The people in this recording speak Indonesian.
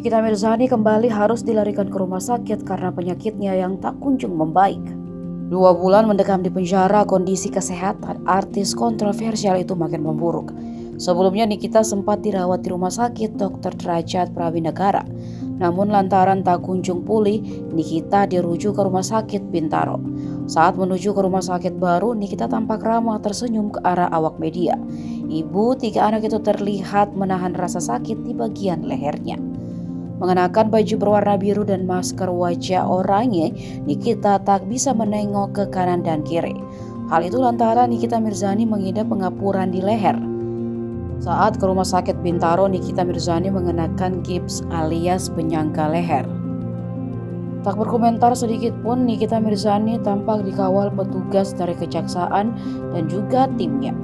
Nikita Mirzani kembali harus dilarikan ke rumah sakit karena penyakitnya yang tak kunjung membaik. 2 bulan mendekam di penjara, kondisi kesehatan artis kontroversial itu makin memburuk. Sebelumnya Nikita sempat dirawat di rumah sakit Dr. Derajat Prawinegara. Namun lantaran tak kunjung pulih, Nikita dirujuk ke rumah sakit Bintaro. Saat menuju ke rumah sakit baru, Nikita tampak ramah tersenyum ke arah awak media. Ibu 3 anak itu terlihat menahan rasa sakit di bagian lehernya. Mengenakan baju berwarna biru dan masker wajah oranye, Nikita tak bisa menengok ke kanan dan kiri. Hal itu lantaran Nikita Mirzani mengidap pengapuran di leher. Saat ke rumah sakit Bintaro, Nikita Mirzani mengenakan gips alias penyangga leher. Tak berkomentar sedikit pun, Nikita Mirzani tampak dikawal petugas dari kejaksaan dan juga timnya.